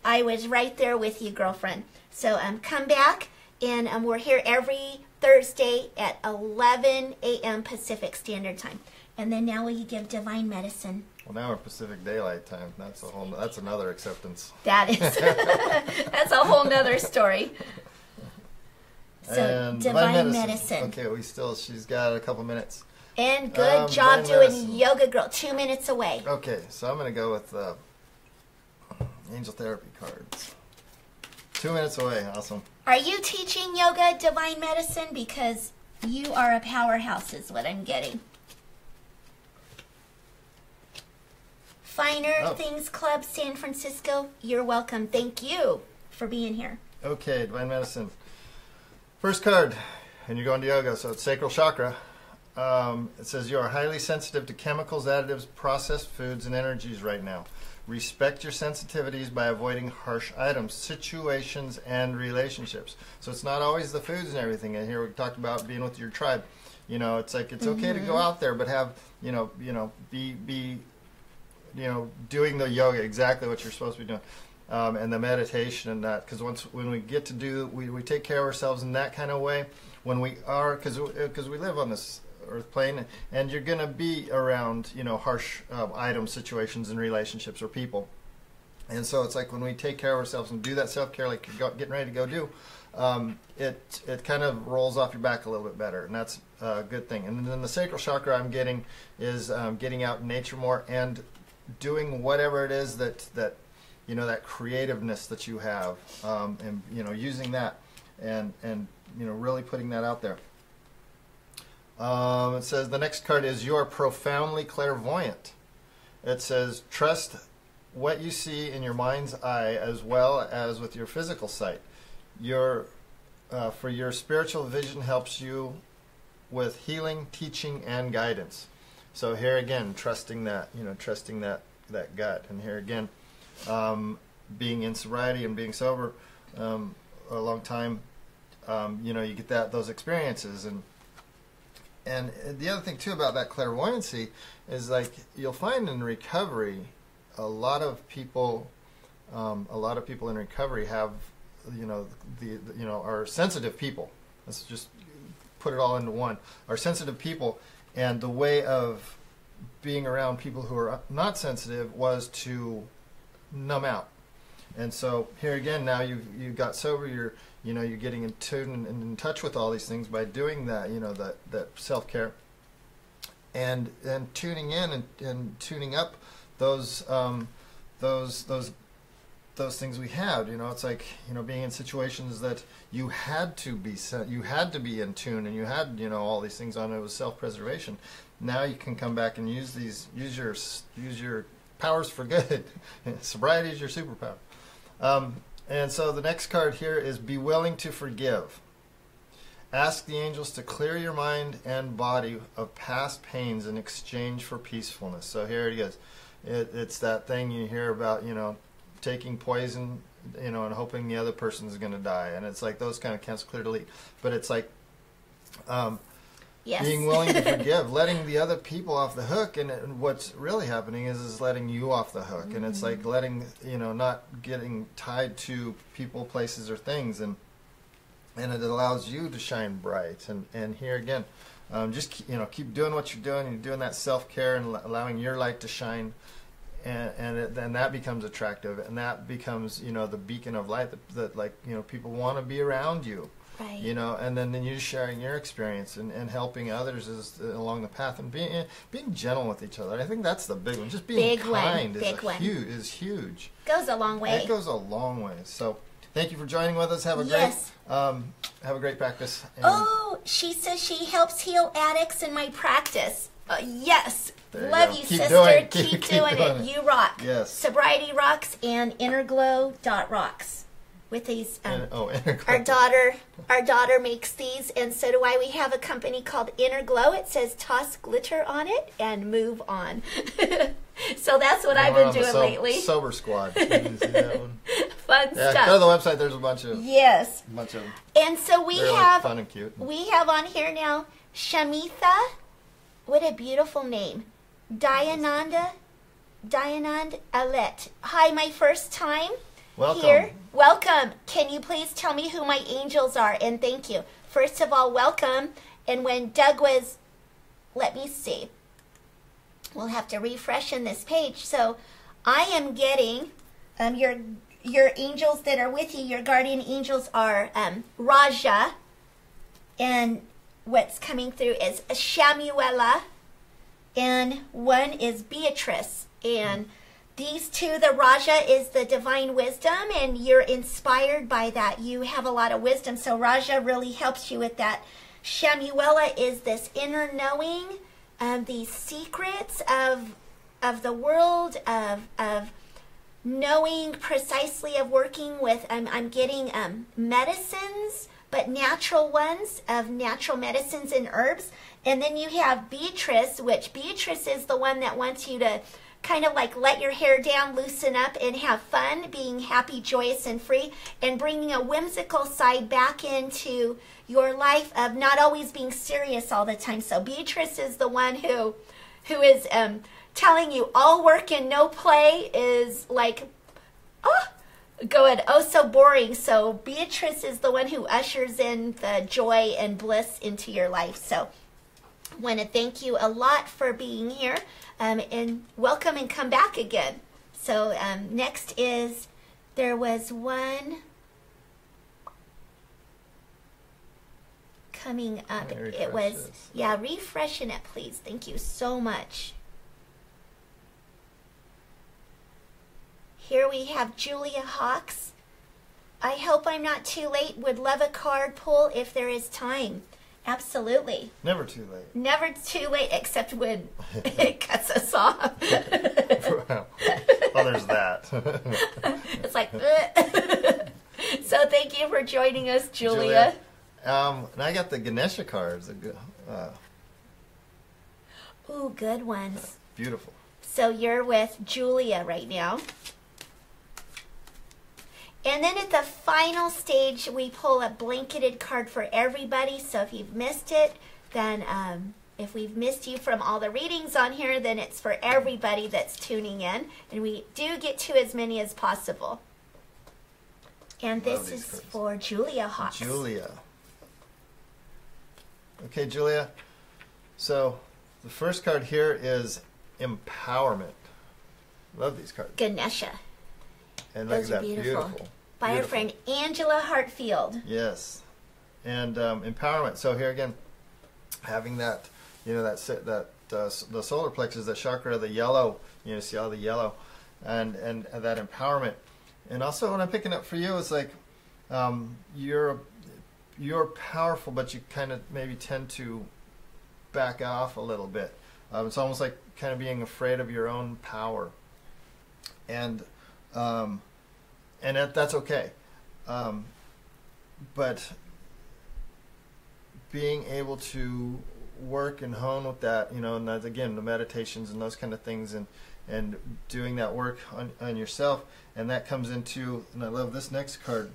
was right there with you, girlfriend. So come back, and we're here every Thursday at 11 a.m. Pacific Standard Time. And then now will you give Divine Medicine? Well, now we're Pacific Daylight Time. That's another acceptance. That is. That's a whole nother story. So, and Divine Medicine. Okay, she's got a couple minutes. And good job doing Yoga Girl. 2 minutes away. Okay, so I'm going to go with Angel Therapy cards. 2 minutes away. Awesome. Are you teaching yoga, Divine Medicine? Because you are a powerhouse is what I'm getting. Finer Things Club, San Francisco. You're welcome. Thank you for being here. Okay, Divine Medicine. First card, and you're going to yoga, so it's sacral chakra. It says you are highly sensitive to chemicals, additives, processed foods, and energies right now. Respect your sensitivities by avoiding harsh items, situations, and relationships. So it's not always the foods and everything. And here we talked about being with your tribe. You know, it's like it's okay to go out there, but have be doing the yoga exactly what you're supposed to be doing. And the meditation and that, because when we get to we take care of ourselves in that kind of way, when we are, because we live on this earth plane, and you're going to be around harsh items, situations, and relationships or people, and so it's like when we take care of ourselves and do that self-care like you're getting ready to go do, it kind of rolls off your back a little bit better, and that's a good thing. And then the sacral chakra I'm getting is getting out in nature more and doing whatever it is that that creativeness that you have, and using that and really putting that out there. It says the next card is you are profoundly clairvoyant. It says trust what you see in your mind's eye as well as with your physical sight. For your spiritual vision helps you with healing, teaching, and guidance. So here again, trusting that gut. And here again, being in sobriety and being sober a long time, you get those experiences. And the other thing too about that clairvoyancy is like you'll find in recovery, a lot of people in recovery have are sensitive people. Let's just put it all into one. Are sensitive people, and the way of being around people who are not sensitive was to numb out. And so here again, now you got sober. You're getting in tune and in touch with all these things by doing that. That self-care, and tuning in and tuning up those things we had. It's like being in situations that you had to be in tune, and you had all these things on. It was self-preservation. Now you can come back and use your powers for good. Sobriety is your superpower. And so the next card here is be willing to forgive. Ask the angels to clear your mind and body of past pains in exchange for peacefulness. So here it is. It's that thing you hear about, taking poison, and hoping the other person's going to die. And it's like those kind of can't clear delete. But it's like yes. being willing to forgive, letting the other people off the hook. And what's really happening is letting you off the hook. And it's like letting, not getting tied to people, places, or things. And it allows you to shine bright. And here again, just keep doing what you're doing. You're doing that self-care and allowing your light to shine, and then that becomes attractive, and that becomes the beacon of light that people want to be around you. Right. And then you sharing your experience and helping others along the path, and being gentle with each other. I think that's the big one. Just being kind is huge. Goes a long way. It goes a long way. So thank you for joining with us. Have a great practice. And she says she helps heal addicts in my practice. Yes. There Love you you, keep sister. Keep doing it. You rock. Yes. Sobriety rocks and innerglow.rocks. With these, Interglow. our daughter makes these, and so do I. We have a company called Interglow. It says toss glitter on it and move on. So that's what I've been doing lately. Sober Squad. You can see that one. Fun stuff. Go to the website. There's a bunch of them. And so we have fun and cute. We have on here now Shamitha. What a beautiful name, Dayanand Alet. Hi, my first time. Welcome. Here. Welcome. Can you please tell me who my angels are? And thank you. First of all, welcome. And when Doug was, let me see. We'll have to refresh in this page. So I am getting your angels that are with you. Your guardian angels are Raja. And what's coming through is Shamuela. And one is Beatrice. And these two, the Raja is the divine wisdom, and you're inspired by that. You have a lot of wisdom, so Raja really helps you with that. Shamuela is this inner knowing, these secrets of the world, of knowing precisely, of working with, I'm getting medicines, but natural ones, of natural medicines and herbs. And then you have Beatrice, which Beatrice is the one that wants you to kind of like let your hair down, loosen up, and have fun, being happy, joyous, and free, and bringing a whimsical side back into your life of not always being serious all the time. So Beatrice is the one who is telling you all work and no play is like, so boring. So Beatrice is the one who ushers in the joy and bliss into your life. So I want to thank you a lot for being here. And welcome and come back again. So next is, there was one coming up. It was, refreshing it, please. Thank you so much. Here we have Julia Hawks. I hope I'm not too late. Would love a card pull if there is time. Absolutely. Never too late. Never too late, except when it cuts us off. Well, there's that. It's like, so thank you for joining us, Julia. And I got the Ganesha cards. Ooh, good ones. Beautiful. So you're with Julia right now. And then at the final stage, we pull a blanketed card for everybody. So if you've missed it, then if we've missed you from all the readings on here, then it's for everybody that's tuning in. And we do get to as many as possible. And this is cards. For Julia Hawks. Julia. Okay, Julia. So the first card here is empowerment. Love these cards. Ganesha. And look Those at are that, beautiful. By our Beautiful. friend Angela Hartfield. Yes, and empowerment. So here again, having that, the solar plexus, the chakra, the yellow. See all the yellow, and that empowerment. And also, what I'm picking up for you is like, you're powerful, but you kind of maybe tend to back off a little bit. It's almost like kind of being afraid of your own power, and that's okay. But being able to work and hone with that, and that's, again, the meditations and those kind of things, and doing that work on yourself, and that comes into, and I love this next card,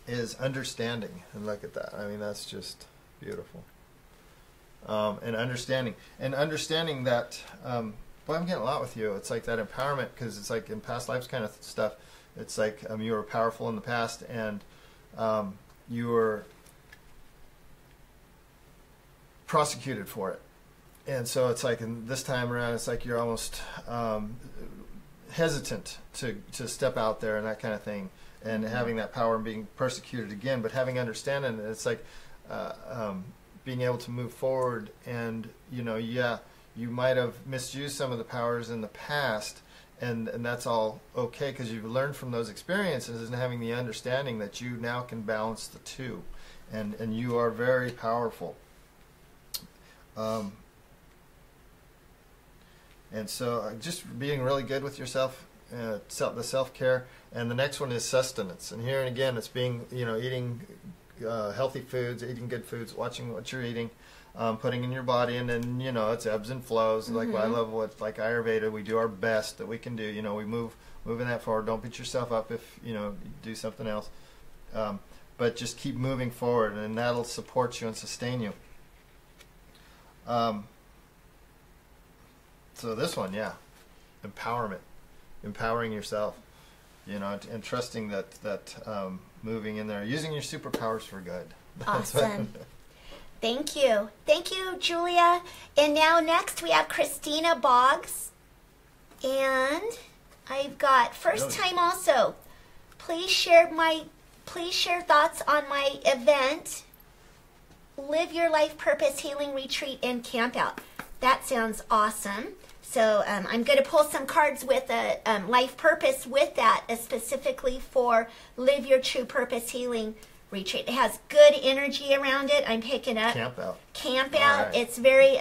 is understanding. And look at that. I mean, that's just beautiful. And understanding that, boy, I'm getting a lot with you. It's like that empowerment, because it's like in past lives kind of stuff. It's like you were powerful in the past, and you were prosecuted for it. And so it's like, in this time around, it's like you're almost hesitant to step out there and that kind of thing, and having that power and being persecuted again, but having understanding, it's like being able to move forward. And you might have misused some of the powers in the past, and that's all okay, because you've learned from those experiences, and having the understanding that you now can balance the two, and you are very powerful. And so just being really good with yourself, the self-care. And the next one is sustenance. And here and again, it's being, eating healthy foods, eating good foods, watching what you're eating, putting in your body, and then, it's ebbs and flows. Mm-hmm. Like, I love what, like Ayurveda, we do our best that we can do. We move in that forward. Don't beat yourself up if, you do something else. But just keep moving forward, and that'll support you and sustain you. So this one, empowerment, empowering yourself, and trusting that moving in there, using your superpowers for good. Awesome. Thank you, Julia. And now next we have Christina Boggs, and I've got first time also. Please share thoughts on my event, Live Your Life Purpose Healing Retreat and Camp Out. That sounds awesome. So I'm going to pull some cards with a life purpose with that, specifically for Live Your True Purpose Healing Retreat. It has good energy around it. I'm picking up Camp Out. Right. It's very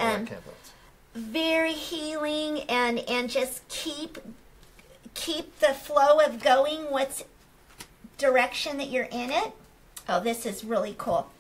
very healing, and just keep the flow of going. What's direction that you're in it. Oh, this is really cool.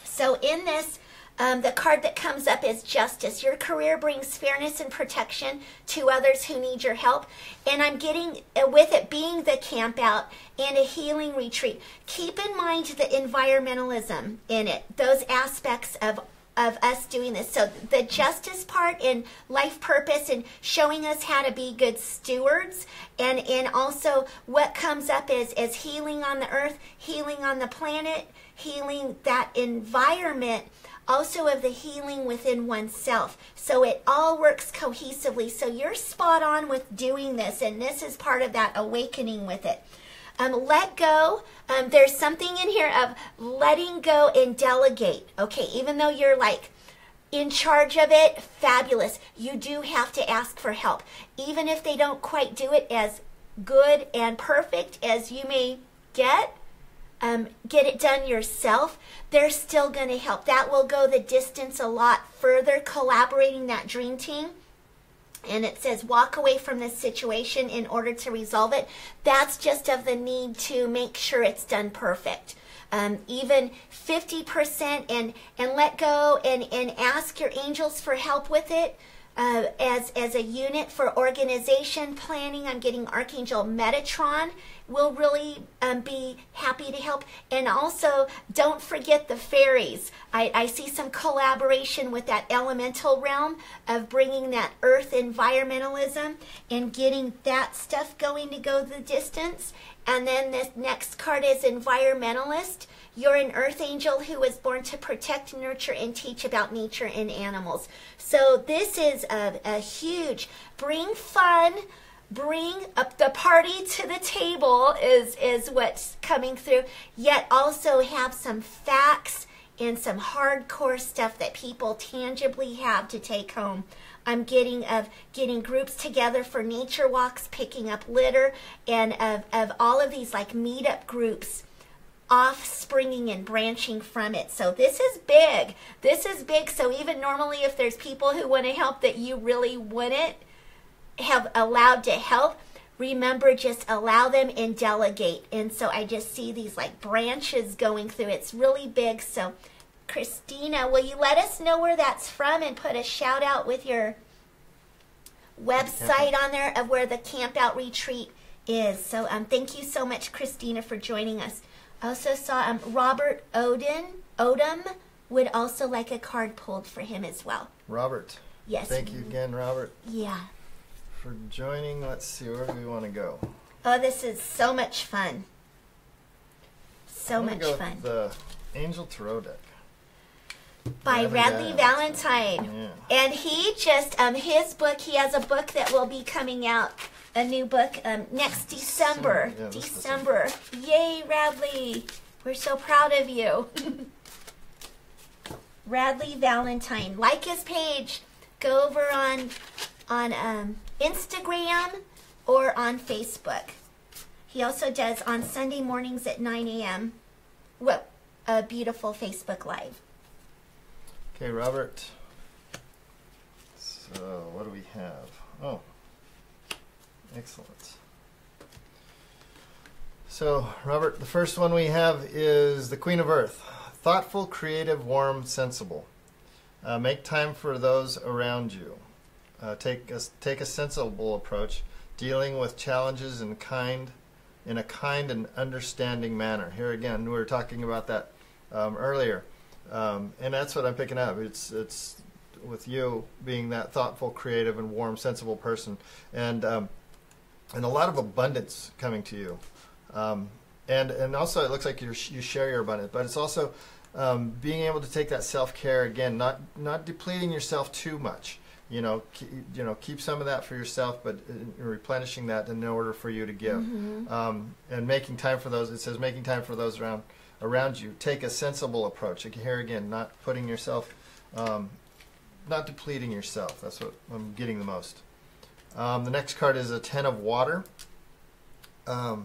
So in this, the card that comes up is Justice. Your career brings fairness and protection to others who need your help. And I'm getting, with it being the camp out and a healing retreat, keep in mind the environmentalism in it, those aspects of us doing this. So the justice part in life purpose and showing us how to be good stewards, and also what comes up is healing on the earth, healing on the planet, healing that environment, also of the healing within oneself. So it all works cohesively. So you're spot on with doing this, and this is part of that awakening with it. Let go. There's something in here of letting go and delegate. Okay, even though you're like in charge of it, fabulous. You do have to ask for help. Even if they don't quite do it as good and perfect as you may get it done yourself, they're still going to help. That will go the distance a lot further, collaborating that dream team. And it says walk away from this situation in order to resolve it. That's just of the need to make sure it's done perfect. Even 50% and let go and ask your angels for help with it. As a unit for organization planning, I'm getting Archangel Metatron will really be happy to help. And also, don't forget the fairies. I see some collaboration with that elemental realm of bringing that earth environmentalism and getting that stuff going to go the distance. And then this next card is Environmentalist. You're an earth angel who was born to protect, nurture, and teach about nature and animals. So this is a huge, bring fun, bring up the party to the table is what's coming through, yet also have some facts and some hardcore stuff that people tangibly have to take home. I'm getting groups together for nature walks, picking up litter, and of all of these like meetup groups offspringing and branching from it. So this is big. This is big. So even normally if there's people who want to help that you really wouldn't have allowed to help, remember, just allow them and delegate. And so I just see these like branches going through. It's really big. So Christina, will you let us know where that's from and put a shout out with your website on there of where the camp out retreat is? So thank you so much, Christina, for joining us. I also saw Robert Odom would also like a card pulled for him as well. Robert. Yes. Thank you again, Robert. Yeah. For joining. Let's see, where do we want to go? Oh, this is so much fun. So much fun. With the Angel Tarot deck. By Radley Valentine. Yeah. And he just, his book, he has a book that will be coming out, a new book, next December. Yeah, December. Yay, Radley. We're so proud of you. Radley Valentine. Like his page. Go over on Instagram or on Facebook. He also does on Sunday mornings at 9 a.m. Well, a beautiful Facebook Live. Okay, Robert. So, what do we have? Oh, excellent. So, Robert, the first one we have is the Queen of Earth. Thoughtful, creative, warm, sensible. Make time for those around you. Take a sensible approach, dealing with challenges in a kind and understanding manner. Here again, we were talking about that earlier, and that's what I'm picking up. It's with you being that thoughtful, creative, and warm, sensible person, and a lot of abundance coming to you, and also it looks like you share your abundance, but it's also being able to take that self-care again, not depleting yourself too much. Keep some of that for yourself, but replenishing that in order for you to give. Mm-hmm. And making time for those. It says making time for those around you. Take a sensible approach. Here again, not putting yourself, not depleting yourself. That's what I'm getting the most. The next card is a 10 of water. A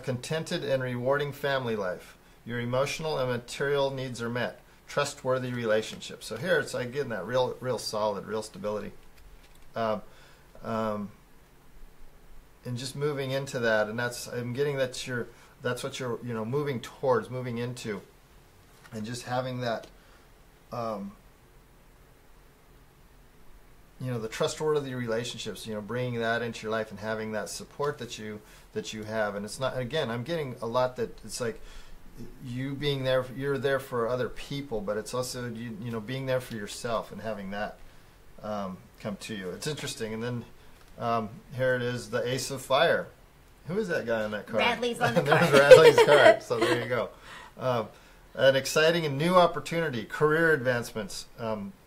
contented and rewarding family life. Your emotional and material needs are met. Trustworthy relationships. So here it's like getting that real solid, real stability, and just moving into that. And I'm getting that's what you're moving towards, moving into, and just having that the trustworthy relationships. Bringing that into your life and having that support that you have. And it's not, again, I'm getting a lot that it's like you being there, you're there for other people, but it's also being there for yourself and having that come to you. It's interesting. And then here it is, the Ace of Fire. Who is that guy on that card? Radley's on the card. There's Radley's card. So there you go. An exciting and new opportunity, career advancements.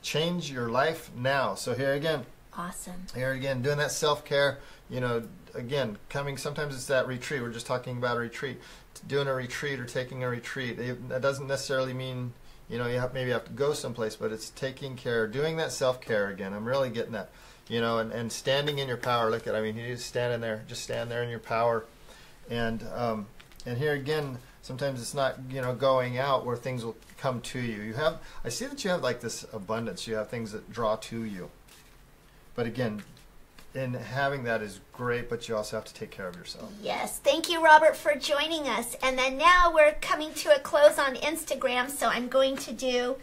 Change your life now. So here again. Awesome. Here again, doing that self-care. Again, sometimes it's that retreat. We're just talking about a retreat. Doing a retreat or taking a retreat. That doesn't necessarily mean, maybe have to go someplace, but it's taking care, doing that self-care again. I'm really getting that, and standing in your power. Look at, you just stand there in your power. And here again, sometimes it's not, going out where things will come to you. I see that you have like this abundance. You have things that draw to you. But again, and having that is great, but you also have to take care of yourself. Yes. Thank you, Robert, for joining us. And then now we're coming to a close on Instagram, so I'm going to do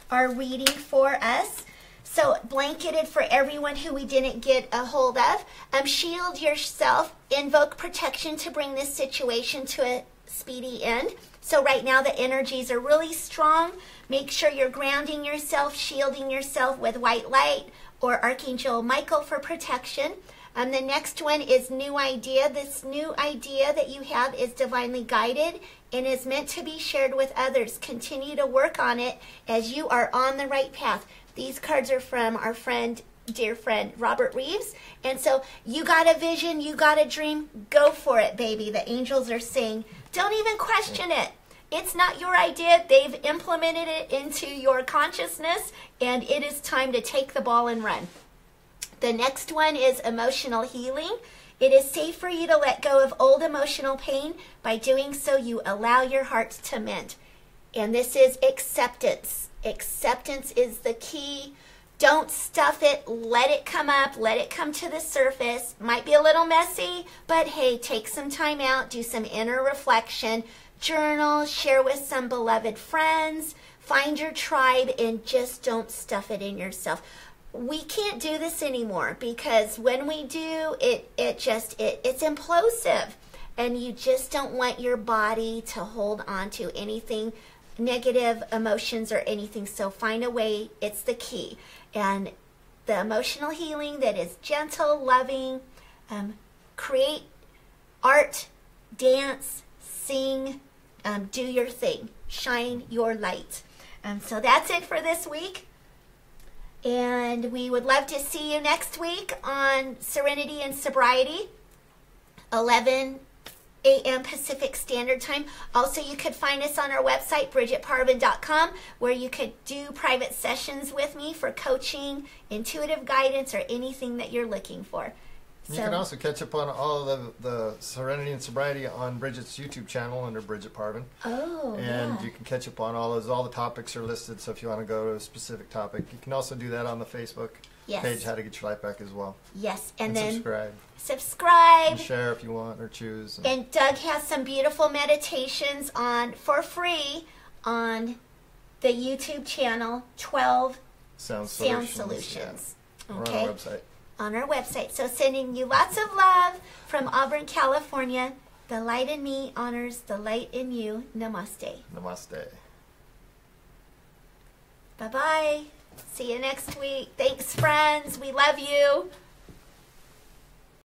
our reading for us. So blanketed for everyone who we didn't get a hold of. Shield yourself. Invoke protection to bring this situation to a speedy end. So right now the energies are really strong. Make sure you're grounding yourself, shielding yourself with white light, or Archangel Michael for protection. The next one is new idea. This new idea that you have is divinely guided and is meant to be shared with others. Continue to work on it as you are on the right path. These cards are from our friend dear friend Robert Reeves. And so you got a vision, you got a dream, go for it, baby. The angels are saying, don't even question it. It's not your idea. They've implemented it into your consciousness, and it is time to take the ball and run. The next one is emotional healing. It is safe for you to let go of old emotional pain. By doing so, you allow your heart to mend. And this is acceptance. Acceptance is the key. Don't stuff it. Let it come up. Let it come to the surface. Might be a little messy, but hey, take some time out. Do some inner reflection. Journal. Share with some beloved friends. Find your tribe, and just don't stuff it in yourself. We can't do this anymore, because when we do, it's implosive, and you just don't want your body to hold on to anything, negative emotions or anything. So find a way. It's the key. And the emotional healing that is gentle, loving, create art, dance, sing, do your thing, shine your light. So that's it for this week. And we would love to see you next week on Serenity and Sobriety, 11 a.m. Pacific Standard Time. Also, you could find us on our website, BridgetParvin.com, where you could do private sessions with me for coaching, intuitive guidance, or anything that you're looking for. You can also catch up on all of the Serenity and Sobriety on Bridget's YouTube channel under Bridget Parvin. Oh, and you can catch up on all those. All the topics are listed, so if you want to go to a specific topic, you can also do that on the Facebook page, How to Get Your Life Back, as well. Yes, and then subscribe. And share if you want, or choose. And Doug has some beautiful meditations on for free on the YouTube channel, 12 Sound Solutions. Yeah. Okay. On our website. On our website. So sending you lots of love from Auburn, California. The light in me honors the light in you. Namaste. Namaste. Bye-bye. See you next week. Thanks, friends. We love you.